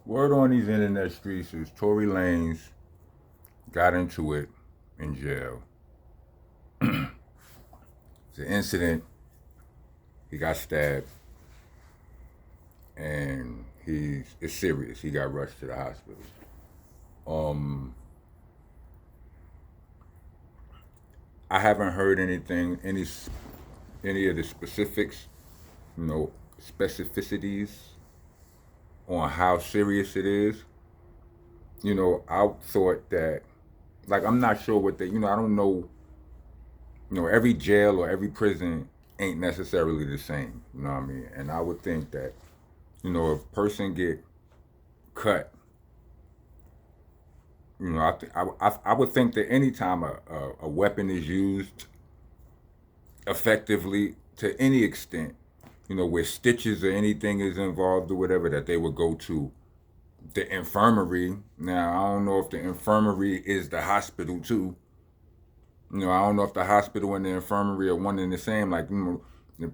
Word on these internet streets is Tory Lanez got into it in jail. It's an incident. He got stabbed, and it's serious. He got rushed to the hospital. Um, I haven't heard any of the specifics, specificities on how serious it is. I thought that, like, I'm not sure what I don't know. Every jail or every prison ain't necessarily the same. You know what I mean? And I would think that, if a person get cut, I would think that anytime a weapon is used effectively to any extent, where stitches or anything is involved or whatever, that they would go to the infirmary. Now, I don't know if the infirmary is the hospital too. I don't know if the hospital and the infirmary are one and the same. Like, the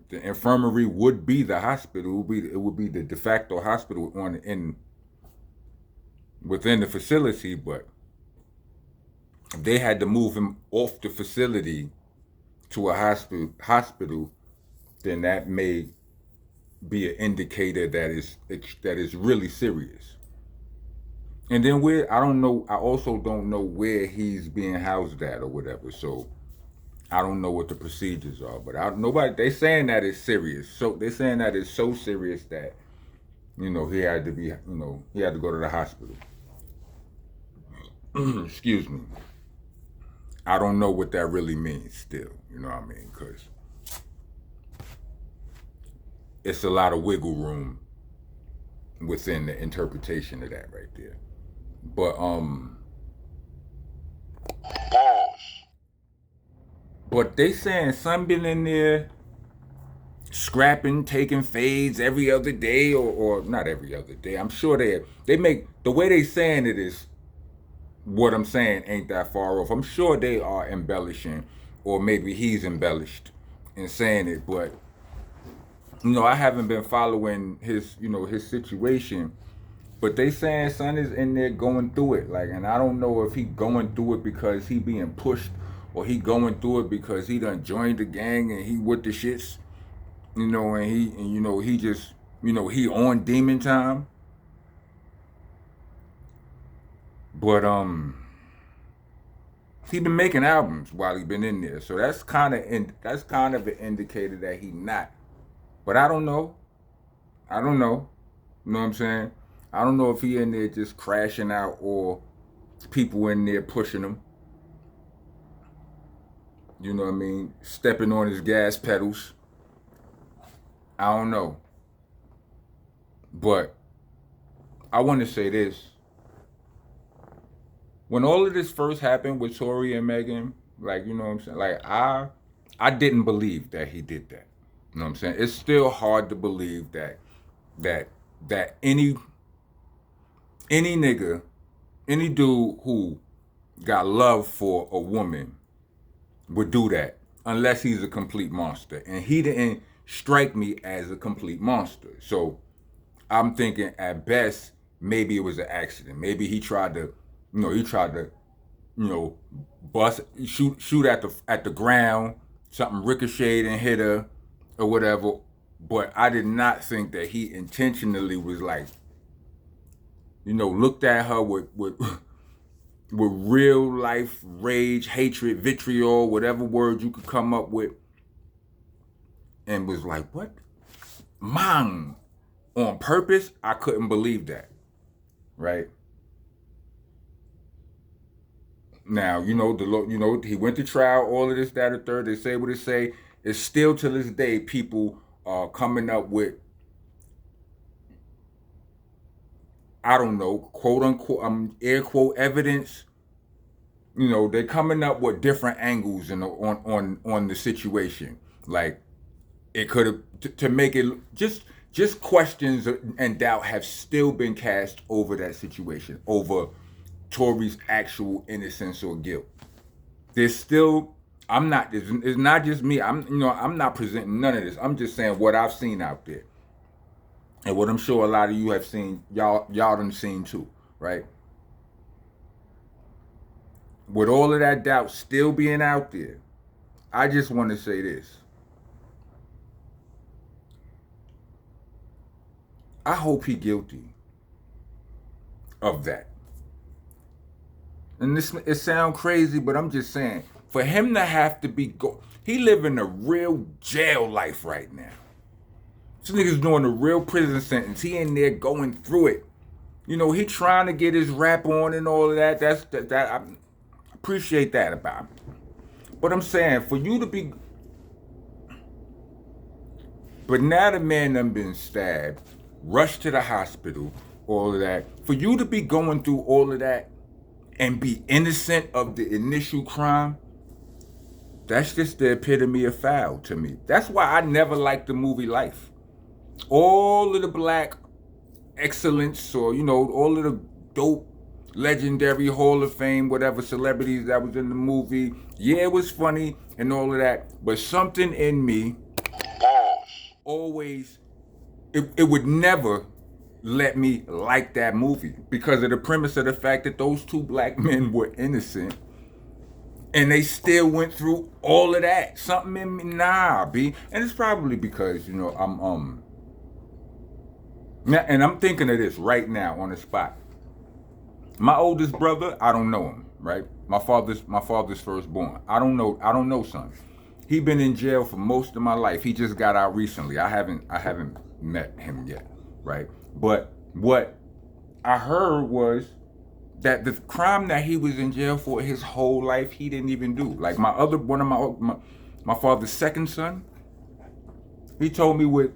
infirmary would be the hospital. It would be the de facto hospital within the facility. But if they had to move him off the facility to a hospital, then that may be an indicator that is really serious. And then I don't know. I also don't know where he's being housed at or whatever. So I don't know what the procedures are. But nobody. They saying that it's serious. So they're saying that it's so serious that he had to be. He had to go to the hospital. Excuse me. I don't know what that really means. Still, you know what I mean? Because it's a lot of wiggle room within the interpretation of that right there. But they saying some been in there scrapping, taking fades every other day, or not every other day. I'm sure they make the way they saying it is what I'm saying ain't that far off. I'm sure they are embellishing, or maybe he's embellished in saying it, but I haven't been following his situation. But they saying son is in there going through it, like, and I don't know if he going through it because he being pushed, or he going through it because he done joined the gang and he with the shits, and he just, he on demon time. But he been making albums while he been in there, so that's kind of an indicator that he not. But I don't know. I don't know. You know what I'm saying? I don't know if he in there just crashing out or people in there pushing him. You know what I mean? Stepping on his gas pedals. I don't know. But I want to say this. When all of this first happened with Tory and Megan, like, you know what I'm saying? Like, I didn't believe that he did that. You know what I'm saying? It's still hard to believe that that any nigga, any dude who got love for a woman would do that unless he's a complete monster. And he didn't strike me as a complete monster. So I'm thinking at best, maybe it was an accident. Maybe he tried to, bust, shoot at the ground, something ricocheted and hit her or whatever. But I did not think that he intentionally was like, looked at her with real life rage, hatred, vitriol, whatever word you could come up with, and was like, what? Man, on purpose? I couldn't believe that. Right? Now, he went to trial, all of this, that, or third. They say what they say. It's still to this day people are coming up with, I don't know, quote unquote, air quote evidence. They're coming up with different angles on the situation. Like, it could have to make it just questions and doubt have still been cast over that situation, over Tory's actual innocence or guilt. There's still, I'm not. It's not just me. I'm not presenting none of this. I'm just saying what I've seen out there. and what I'm sure a lot of you have seen, y'all done seen too, right? With all of that doubt still being out there, I just want to say this. I hope he guilty of that. And it sounds crazy, but I'm just saying, for him to have to he living a real jail life right now. This nigga's doing a real prison sentence. He in there going through it. You know, he trying to get his rap on and all of that. That I appreciate that about him. But I'm saying, for you to be, but now the man done been stabbed, rushed to the hospital, all of that. For you to be going through all of that and be innocent of the initial crime, that's just the epitome of foul to me. That's why I never liked the movie Life. All of the black excellence, or, you know, all of the dope, legendary, Hall of Fame, whatever celebrities that was in the movie, yeah, it was funny and all of that, but something in me always, it would never let me like that movie because of the premise of the fact that those two black men were innocent and they still went through all of that. Something in me, nah, B. And it's probably because, you know, and I'm thinking of this right now on the spot. My oldest brother, I don't know him, right? My father's firstborn. I don't know son. He been in jail for most of my life. He just got out recently. I haven't met him yet, right? But what I heard was that the crime that he was in jail for his whole life, he didn't even do. Like one of my father's second son, he told me with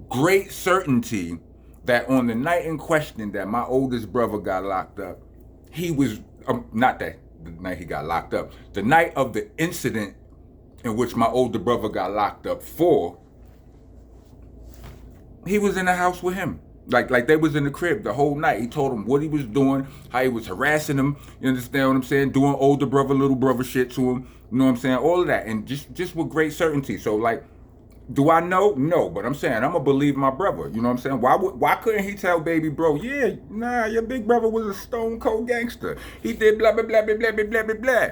great certainty that on the night in question that my oldest brother got locked up, he was, not that the night he got locked up, the night of the incident in which my older brother got locked up for, he was in the house with him. Like they was in the crib the whole night. He told him what he was doing, how he was harassing him, you understand what I'm saying? Doing older brother, little brother shit to him, you know what I'm saying? All of that, and just with great certainty. So like, do I know? No, but I'm saying I'm gonna believe my brother. You know what I'm saying? Why couldn't he tell baby bro, yeah, nah, your big brother was a stone cold gangster. He did blah blah blah blah blah blah blah blah.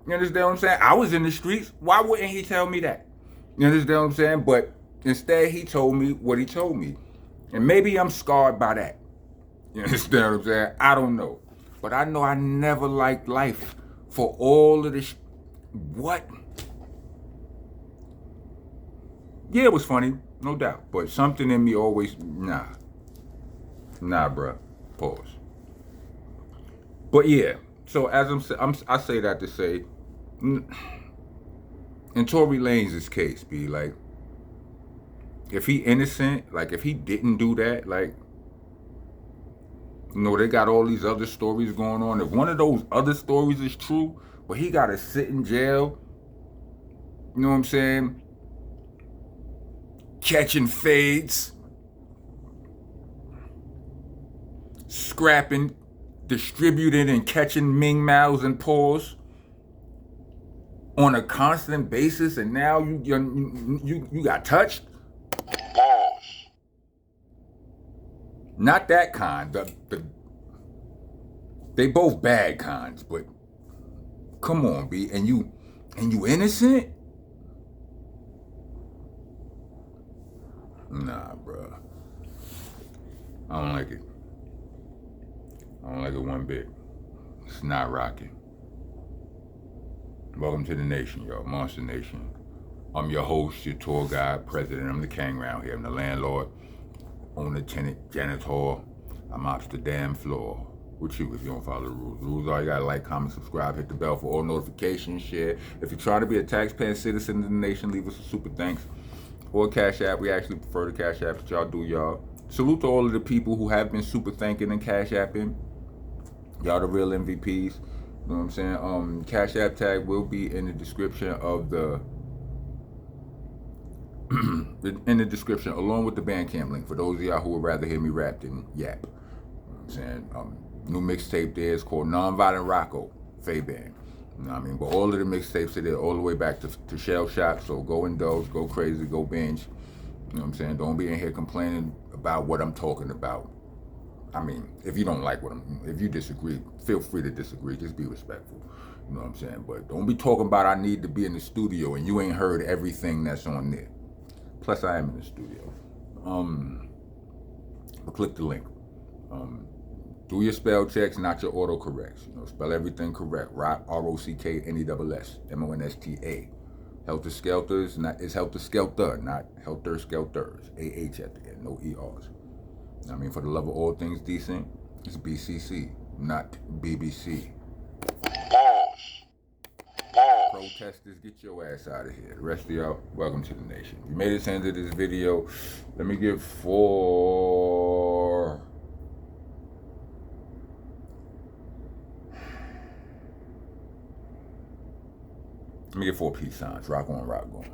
You understand what I'm saying? I was in the streets. Why wouldn't he tell me that? You understand what I'm saying? But instead he told me what he told me. And maybe I'm scarred by that. You understand what I'm saying? I don't know. But I know I never liked Life for all of this. What? Yeah, it was funny, no doubt. But something in me always, nah, bruh. Pause. But yeah, so as I say that to say, in Tory Lanez' case, be like, if he innocent, like if he didn't do that, like, you know, they got all these other stories going on. If one of those other stories is true, but he gotta sit in jail, you know what I'm saying? Catching fades, scrapping, distributing and catching Ming Maos and paws on a constant basis, and now you got touched. Not that kind. They both bad kinds, but come on, B. And you innocent? Nah, bro. I don't like it. I don't like it one bit. It's not rocking. Welcome to the nation, y'all. Monster Nation. I'm your host, your tour guide, president. I'm the king around here. I'm the landlord, owner, tenant, janitor. I'm ops the damn floor. With you if you don't follow the rules. The rules are you gotta like, comment, subscribe, hit the bell for all notifications, share. If you're trying to be a taxpaying citizen of the nation, leave us a super thanks. Or Cash App. We actually prefer the Cash App that y'all do, y'all. Salute to all of the people who have been super thanking and Cash Apping. Y'all the real MVPs. You know what I'm saying? Cash App tag will be in the description of the in the description along with the Bandcamp link for those of y'all who would rather hear me rap than yap. You know what I'm saying? New mixtape there is called Nonviolent Rocco, Faye Band. You know what I mean? But all of the mixtapes are there all the way back to Shell Shock. So go indulge, go crazy, go binge. You know what I'm saying? Don't be in here complaining about what I'm talking about. I mean, if you don't like if you disagree, feel free to disagree. Just be respectful. You know what I'm saying? But don't be talking about I need to be in the studio and you ain't heard everything that's on there. Plus, I am in the studio. But click the link. Do your spell checks, not your autocorrects. You know, spell everything correct. Rock, ROCKNESS, MONSTA. Helter Skelters, it's Helter Skelter, not Helter Skelters. AH at the end, no ERs. I mean, for the love of all things decent, it's BCC, not BBC. Protesters, get your ass out of here. The rest of y'all, welcome to the nation. If you made it to the end of this video, let me get 4. Let me get 4 peace signs. Rock on, rock on.